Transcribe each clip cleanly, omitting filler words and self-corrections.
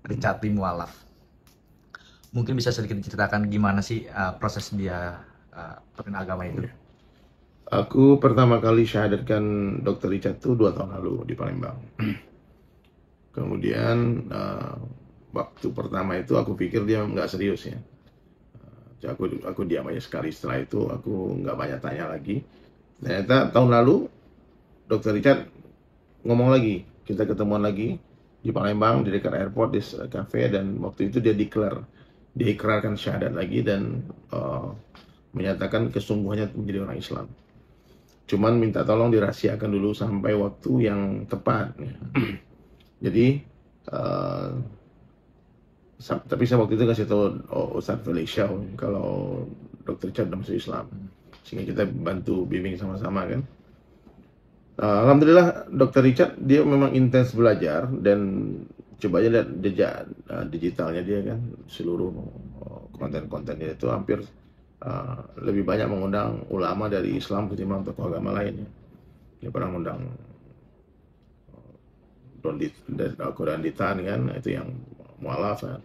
Richard Lee mualaf. Mungkin bisa sedikit diceritakan gimana sih proses dia agama itu? Aku pertama kali syahadatkan Dr. Richard itu 2 tahun lalu di Palembang. Kemudian waktu pertama itu aku pikir dia nggak serius ya. Aku diam aja sekali. Setelah itu aku nggak banyak tanya lagi. Ternyata tahun lalu Dr. Richard ngomong lagi, kita ketemuan lagi di Palembang di dekat airport di cafe, dan waktu itu dia ikrarkan syahadat lagi dan menyatakan kesungguhannya menjadi orang Islam. Cuman minta tolong dirahasiakan dulu sampai waktu yang tepat. Jadi tapi saya waktu itu kasih tahu Ustadz Felix Shaw kalau Dr. Richard udah masuk Islam, sehingga kita bantu bimbing sama-sama kan. Alhamdulillah Dr. Richard dia memang intens belajar, dan coba aja lihat jejak digitalnya dia kan, seluruh konten-kontennya itu hampir lebih banyak mengundang ulama dari Islam ketimbang tokoh agama lainnya. Dia pernah mengundang Quran Ditan kan, itu yang mualaf kan.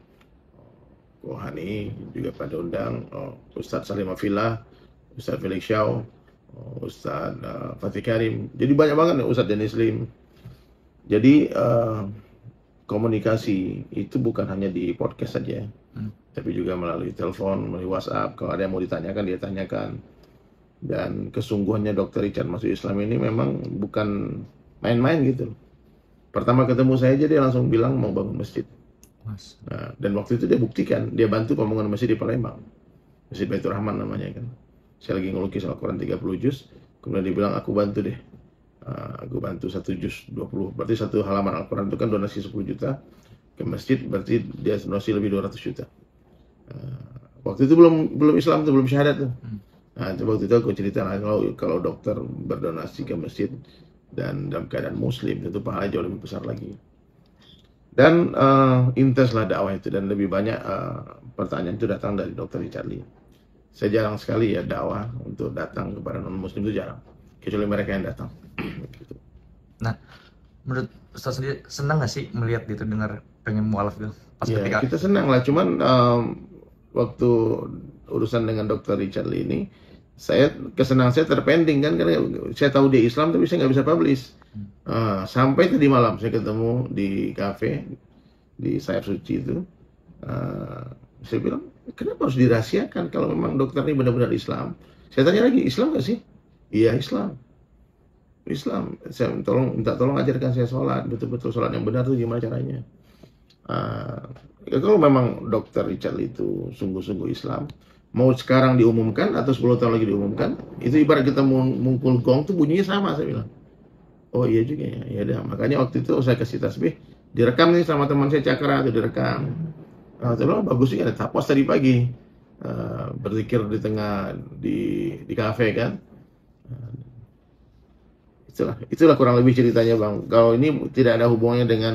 Kohani juga pada undang, Ustadz Salim Afillah, Ustadz Felix Shaw, Ustadz Fatih Karim. Jadi banyak banget nih, Ustadz Dennis Lim. Jadi komunikasi itu bukan hanya di podcast saja, tapi juga melalui telepon, melalui WhatsApp. Kalau ada yang mau ditanyakan, dia tanyakan. Dan kesungguhannya Dr. Richard masuk Islam ini memang bukan main-main gitu. Pertama ketemu saya aja dia langsung bilang mau bangun masjid. Nah, dan waktu itu dia buktikan, dia bantu pembangunan masjid di Palembang, Masjid Baitur Rahman namanya kan. Saya lagi ngelukis Al-Quran 30 juz, kemudian dia bilang aku bantu deh, aku bantu 1 juz 20, berarti 1 halaman Al-Quran itu kan donasi 10 juta ke masjid, berarti dia donasi lebih 200 juta. Waktu itu belum Islam tuh, belum syahadat tuh. Nah, waktu itu aku cerita kalau dokter berdonasi ke masjid dan dalam keadaan muslim, tentu pahala jauh lebih besar lagi. Dan intenslah dakwah itu, dan lebih banyak pertanyaan itu datang dari Dr. Richard Lee. Saya jarang sekali ya dakwah untuk datang kepada non muslim, itu jarang, kecuali mereka yang datang. Gitu. Nah, menurut Ustaz sendiri senang nggak sih melihat gitu, dengar pengen mualaf gitu? Pas Ya, ketika kita senang lah, cuman waktu urusan dengan Dr. Richard Lee ini, kesenangan saya terpending kan, karena saya tahu dia Islam tapi saya nggak bisa publish. Sampai tadi malam saya ketemu di cafe di Sayap Suci itu, saya bilang kenapa harus dirahasiakan kalau memang dokter ini benar-benar Islam. Saya tanya lagi, Islam nggak sih? Iya Islam. Saya minta tolong ajarkan saya sholat, betul-betul sholat yang benar tuh gimana caranya. Kalau memang Dr. Richard itu sungguh-sungguh Islam, mau sekarang diumumkan atau 10 tahun lagi diumumkan, itu ibarat kita mungkul gong tuh bunyinya sama, saya bilang. Oh iya juga ya, ya udah. Makanya waktu itu saya kasih tasbih, direkam nih sama teman saya Cakra, itu direkam. Saya bilang bagus sih, ada tapos tadi pagi, berzikir di tengah di kafe kan. Itulah kurang lebih ceritanya Bang. Kalau ini tidak ada hubungannya dengan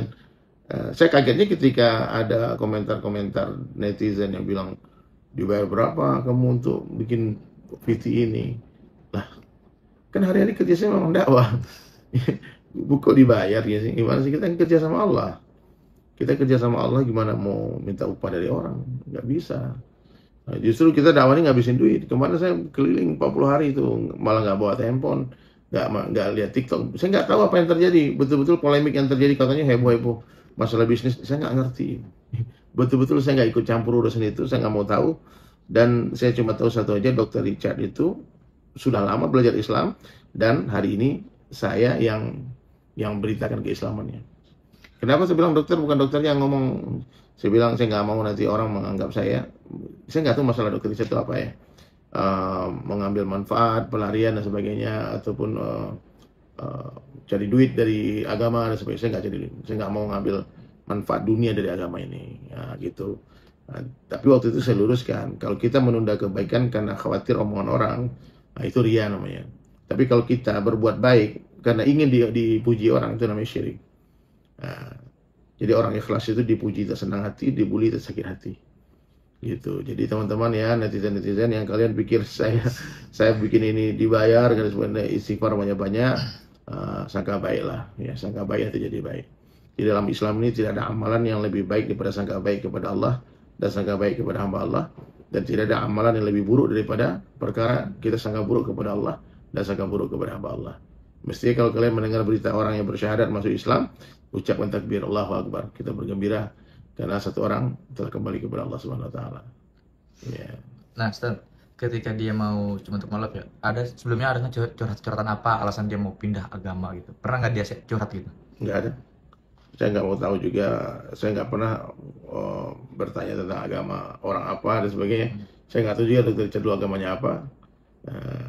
saya kagetnya ketika ada komentar-komentar netizen yang bilang dibayar berapa kamu untuk bikin VT ini. Lah, kan hari-hari kerja saya memang dakwah. Bukan dibayar ya sih. Gimana sih, kita kerja sama Allah. Kita kerja sama Allah, gimana mau minta upah dari orang? Nggak bisa. Nah, justru kita dakwahnya ngabisin duit. Kemarin saya keliling 40 hari itu, malah nggak bawa handphone, nggak lihat TikTok. Saya nggak tahu apa yang terjadi. Betul-betul polemik yang terjadi, katanya heboh-heboh masalah bisnis, saya nggak ngerti. Betul-betul saya nggak ikut campur urusan itu, saya nggak mau tahu. Dan saya cuma tahu satu aja, Dr. Richard itu sudah lama belajar Islam, dan hari ini saya yang beritakan keislamannya. Kenapa saya bilang dokter, bukan dokter yang ngomong. Saya bilang saya nggak mau nanti orang menganggap saya nggak tahu masalah Dr. Richard itu apa ya, mengambil manfaat, pelarian dan sebagainya, ataupun cari duit dari agama dan sebagainya. Saya nggak mau ngambil manfaat dunia dari agama ini, ya, gitu. Nah, tapi waktu itu saya luruskan, kalau kita menunda kebaikan karena khawatir omongan orang, nah itu riya namanya. Tapi kalau kita berbuat baik karena ingin dipuji orang, itu namanya syirik. Nah, jadi orang ikhlas itu dipuji tak senang hati, dibully tak sakit hati. Gitu. Jadi teman-teman ya, netizen-netizen yang kalian pikir saya bikin ini dibayar, karena sebenarnya istighfar banyak-banyak, sangka baiklah, ya, sangka baik itu jadi baik. Di dalam Islam ini tidak ada amalan yang lebih baik daripada sangka baik kepada Allah dan sangka baik kepada hamba Allah, dan tidak ada amalan yang lebih buruk daripada perkara kita sangka buruk kepada Allah dan sangka buruk kepada hamba Allah. Mestinya kalau kalian mendengar berita orang yang bersyahadat masuk Islam, ucapkan takbir Allahu Akbar. Kita bergembira karena satu orang telah kembali kepada Allah Subhanahu wa taala. Ya. Nah, Ustaz, ketika dia mau cuma untuk molaf ya, sebelumnya ada curhat-curhatan apa alasan dia mau pindah agama gitu? Pernah nggak dia curhat gitu? Nggak ada. Saya nggak mau tahu juga. Saya nggak pernah bertanya tentang agama orang apa dan sebagainya. Saya nggak tahu juga Dr. Richard dulu agamanya apa.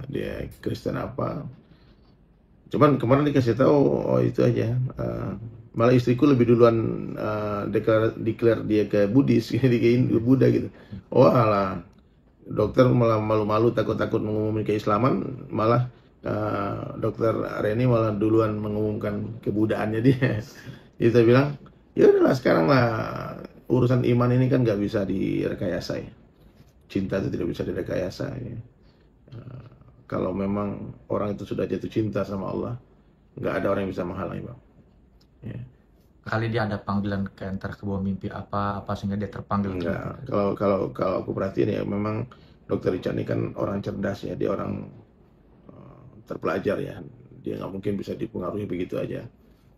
Dia Kristen apa. Cuman kemarin dikasih tahu, oh itu aja. Malah istriku lebih duluan declare dia ke Buddhis, ke Buddha gitu. Oh alah, dokter malah malu-malu takut-takut mengumumkan keislaman, malah dokter Reni malah duluan mengumumkan kebudaannya dia. Jadi saya bilang, ya udahlah sekarang lah, urusan iman ini kan nggak bisa direkayasa ya. Cinta itu tidak bisa direkayasa ya. Kalau memang orang itu sudah jatuh cinta sama Allah, nggak ada orang yang bisa menghalangi, Bang. Ya. Kali dia ada panggilan ke antara ke bawah mimpi apa sehingga dia terpanggil? Enggak. Kalau aku perhatiin ya, memang Dr. Richard ini kan orang cerdas ya, dia orang terpelajar ya, dia nggak mungkin bisa dipengaruhi begitu aja.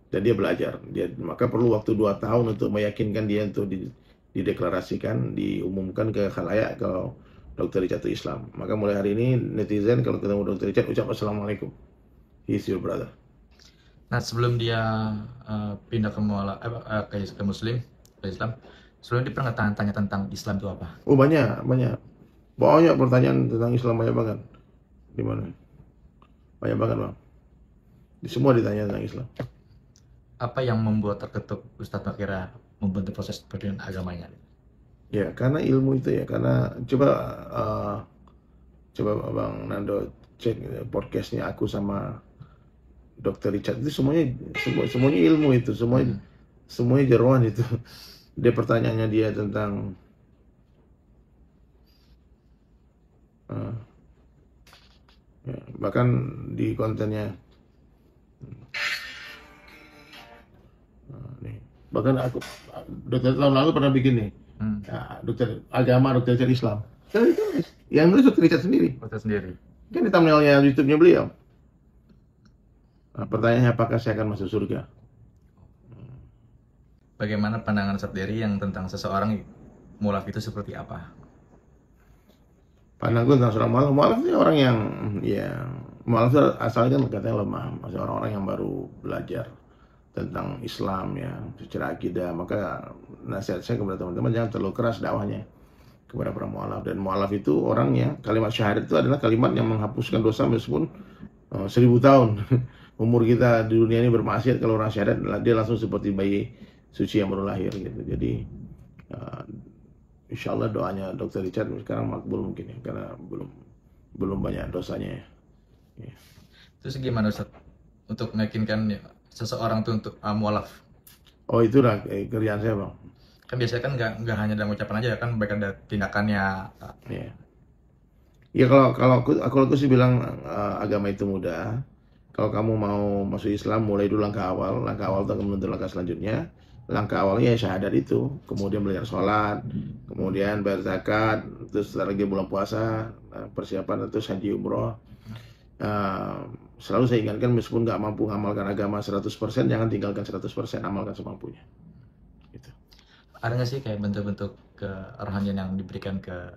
Dan dia belajar, maka perlu waktu 2 tahun untuk meyakinkan dia untuk dideklarasikan, diumumkan ke khalayak kalau Dr. Richard itu Islam. Maka mulai hari ini netizen kalau ketemu Dr. Richard ucap Assalamualaikum, he's your brother. Nah, sebelum dia pindah ke Muslim, ke Islam, sebelum dia pernah tanya tentang Islam itu apa? Oh banyak pertanyaan tentang Islam, banyak banget. Di mana? Banyak banget, Bang. Semua ditanya tentang Islam. Apa yang membuat terketuk Ustadz akhirnya membantu proses perjalanan agamanya? Ya, karena ilmu itu ya, karena coba Bang Nando cek podcastnya aku sama Dr. Richard itu semuanya ilmu itu, semuanya jeroan itu. Dia pertanyaannya dia tentang ya, bahkan di kontennya bahkan aku tahun lalu pernah bikin nih dokter agama, Dr. Richard Islam. Yang nulis Dr. Richard sendiri. Kan di thumbnailnya YouTube-nya beliau. Nah, pertanyaannya apakah saya akan masuk surga? Bagaimana pandangan Ustadz Dery yang tentang seseorang mualaf itu seperti apa? Pandang gue tentang seorang mualaf. Mualaf itu orang yang mualaf itu asalnya kan katanya lemah, masih orang-orang yang baru belajar tentang Islam ya, secara akidah. Maka nasihat saya kepada teman-teman, jangan terlalu keras dakwahnya kepada para mualaf. Dan mualaf itu orang yang kalimat syahadat itu adalah kalimat yang menghapuskan dosa meskipun 1000 tahun umur kita di dunia ini bermaksiat. Kalau orang syahadat dia langsung seperti bayi suci yang baru lahir gitu. Jadi insya Allah doanya Dr. Richard sekarang makbul mungkin ya, karena belum banyak dosanya ya. Terus gimana Ustaz untuk meyakinkan seseorang itu untuk mualaf? Oh itu lah kerjaan saya, Bang. Kan biasanya kan nggak hanya dalam ucapan aja kan, baik ada tindakannya. Ya kalau aku sih bilang agama itu mudah. Kalau kamu mau masuk Islam, mulai dulu langkah awal itu akan menuntut langkah selanjutnya. Langkah awalnya ya syahadat itu, kemudian belajar sholat, kemudian bayar zakat, terus lagi bulan puasa, persiapan terus haji umroh. Selalu saya ingatkan, meskipun nggak mampu mengamalkan agama 100%, jangan tinggalkan 100%, amalkan semampunya. Gitu. Ada nggak sih kayak bentuk-bentuk kerohanian yang diberikan ke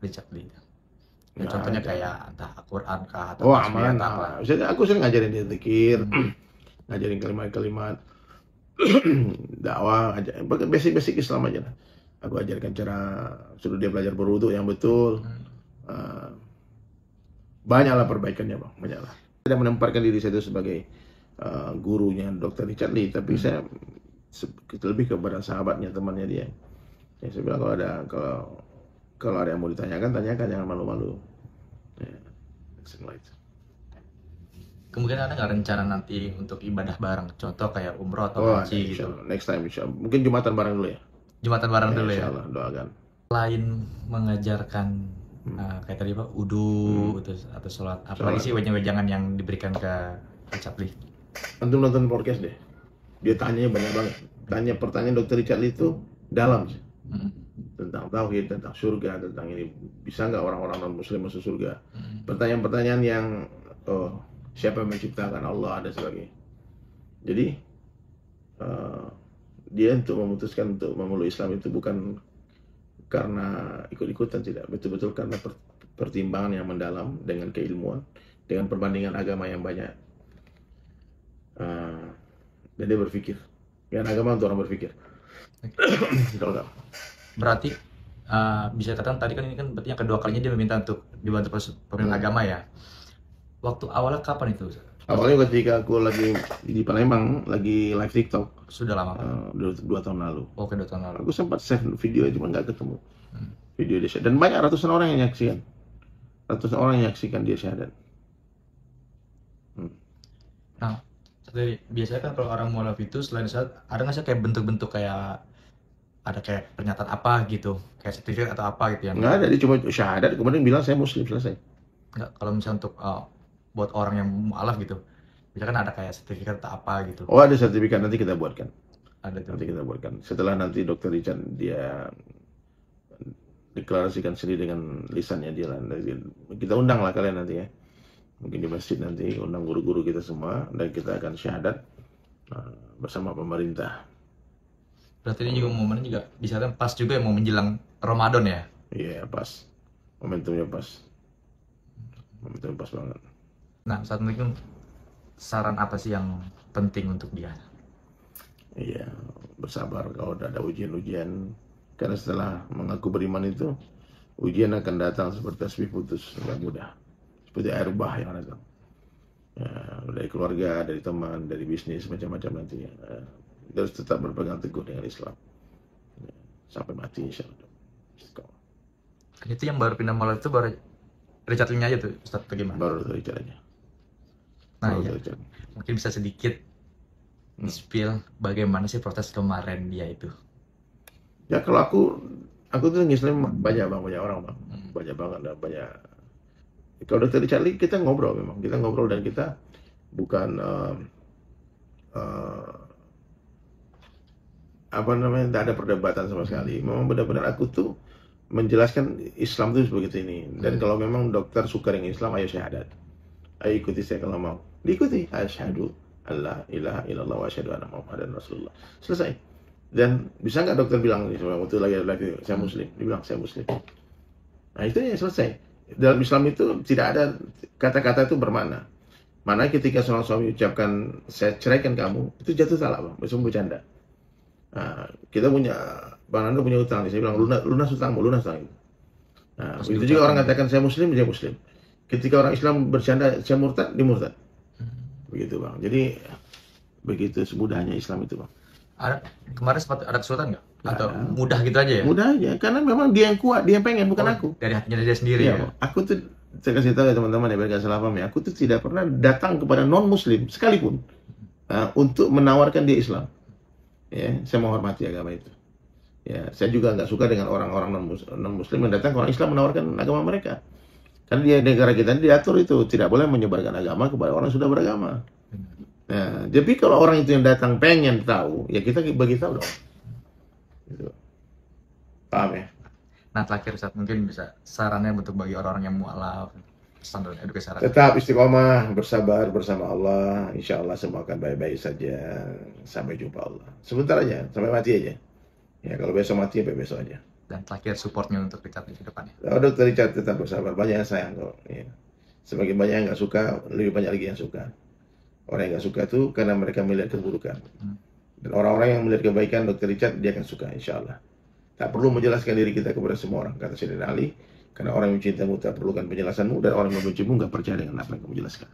Richard Lee? Ya, contohnya kayak entah Al-Quran kah atau amalan apa. Aku sering ngajarin dia zikir, ngajarin kalimat-kalimat dakwah, basic Islam aja lah. Aku ajarkan cara suruh dia belajar berwudu yang betul. Banyaklah perbaikannya, Bang, banyaklah. Tidak menempatkan diri saya itu sebagai gurunya Dr. Richard Lee, tapi saya lebih kepada sahabatnya, temannya dia. Ya, saya bilang kalau ada yang mau ditanyakan, tanyakan, jangan malu-malu. Ya, Kemungkinan ada nggak rencana nanti untuk ibadah bareng, contoh kayak umroh atau haji gitu? Next time, insya Allah. Mungkin Jumatan bareng dulu ya. Jumatan bareng dulu ya. Insya Allah, doakan. Selain mengajarkan kayak tadi Pak, wudu atau sholat, apalagi sih wejangan yang diberikan ke Richard Lee? Antum nonton podcast deh. Dia tanyanya banyak banget. Tanya pertanyaan Dr. Richard Lee itu dalam sih. Hmm. Tentang tauhid, tentang surga, tentang ini bisa nggak orang-orang non muslim masuk surga. Hmm. Pertanyaan-pertanyaan yang siapa yang menciptakan Allah dan sebagainya. Jadi dia untuk memutuskan untuk memeluk Islam itu bukan karena ikut-ikutan, tidak, betul-betul karena pertimbangan yang mendalam dengan keilmuan, dengan perbandingan agama yang banyak. Dan dia berpikir, yang agama untuk orang berpikir. Kalau nggak, Berarti bisa katakan tadi kan ini kan berarti yang kedua kalinya dia meminta untuk dibantu pemimpin agama ya. Waktu awalnya kapan itu? awalnya ketika aku lagi di Palembang, lagi live TikTok, Sudah lama kan? 2 tahun lalu. Oke, 2 tahun lalu. Aku sempat save video cuma nggak ketemu. Hmm. Video dia syahadat. Dan banyak ratusan orang yang nyaksikan. Ratusan orang yang nyaksikan dia syahadat. Nah, jadi biasanya kan kalau orang mau live itu selain saat ada nggak sih kayak bentuk-bentuk kayak ada kayak pernyataan apa gitu, kayak sertifikat atau apa gitu yang Nggak ada, dia cuma syahadat kemudian bilang saya muslim, selesai. nggak, kalau misalnya untuk buat orang yang mualaf gitu, misalkan ada kayak sertifikat atau apa gitu, Oh, ada sertifikat, nanti kita buatkan. ada tuh. Nanti kita buatkan. Setelah nanti Dr. Richard dia deklarasikan sendiri dengan lisannya dia lah. Kita undang lah kalian nanti ya. Mungkin di masjid nanti undang guru-guru kita semua dan kita akan syahadat bersama pemerintah. Berarti ini juga momennya juga bisa kan pas juga yang mau menjelang Ramadan ya. Iya, pas. Momentumnya pas. Momentumnya pas banget. Nah, saat itu saran apa sih yang penting untuk dia? Iya, bersabar kalau udah ada ujian-ujian. Karena setelah mengaku beriman itu, ujian akan datang seperti tasbih putus, nggak mudah. Seperti air bah yang datang. Ya, dari keluarga, dari teman, dari bisnis, macam-macam nanti. Dia harus tetap berpegang teguh dengan Islam. Ya, sampai mati insya Allah. Itu yang baru pindah malam itu baru Richard Lee aja tuh, Ustadz, atau gimana? Baru dari caranya. Nah, Baru ya. dari cara. Mungkin bisa sedikit di-spill bagaimana sih proses kemarin dia itu. Ya kalau aku tuh Islam banyak bang, banyak orang bang, banyak banget, banyak. Kalau Dr. Richard Lee kita ngobrol memang, kita ngobrol dan kita bukan apa namanya, tidak ada perdebatan sama sekali. Memang benar-benar aku tuh menjelaskan Islam itu seperti ini. Dan kalau memang dokter suka dengan Islam, ayo syahadat, ayo ikuti saya kalau mau, diikuti. Asyhadu alla ilaha illallah wa asyhadu anna muhammadan rasulullah. Selesai. Dan bisa nggak dokter bilang waktu lagi saya muslim, dia bilang saya muslim. Nah itu yang selesai. Dalam Islam itu tidak ada kata-kata itu bermakna. Mana ketika seorang suami ucapkan saya ceraikan kamu, itu jatuh salah bang, besok bercanda. Nah, kita punya, Bang Nando punya utang, saya bilang lunas utangmu, lunas utang. Nah, itu juga orang katakan saya muslim, dia muslim. Ketika orang Islam bercanda saya murtad, dia murtad. Begitu bang. Jadi begitu semudahnya Islam itu bang. Ada kemarin sempat ada kesulitan nggak? Atau mudah gitu aja ya? Mudah aja, karena memang dia yang kuat, dia yang pengen, bukan aku. Dari hatinya dia sendiri Iya, ya. aku tuh, saya kasih tahu ya teman-teman ya, biar nggak salah paham ya, aku tuh tidak pernah datang kepada non-muslim sekalipun untuk menawarkan dia Islam. Ya, saya menghormati agama itu. Ya, saya juga nggak suka dengan orang-orang non-muslim yang datang ke orang Islam menawarkan agama mereka. Karena di negara kita ini diatur itu tidak boleh menyebarkan agama kepada orang yang sudah beragama. Nah, jadi kalau orang itu yang datang pengen tahu, ya kita bagi tahu dong. Gitu. Paham ya? Nah, terakhir Ustadz, mungkin bisa sarannya untuk bagi orang-orang yang mualaf, pesan dan edukasi syarat. Tetap istiqomah, bersabar bersama Allah. Insya Allah semua akan baik-baik saja. Sampai jumpa Allah. Sebentar aja, sampai mati aja. Ya kalau besok mati, ya besok aja. Dan terakhir supportnya untuk Richard di depannya. Kalau Dr. Richard tetap bersabar, banyak yang sayang kok. Ya. Semakin banyak yang nggak suka, lebih banyak lagi yang suka. Orang yang nggak suka itu karena mereka melihat keburukan. Dan orang-orang yang melihat kebaikan Dr. Richard, dia akan suka, insya Allah. Tak perlu menjelaskan diri kita kepada semua orang, kata Sayyidina Ali. Karena orang yang mencintamu tak perlukan penjelasanmu, dan orang yang membencimu nggak percaya dengan apa yang kamu jelaskan.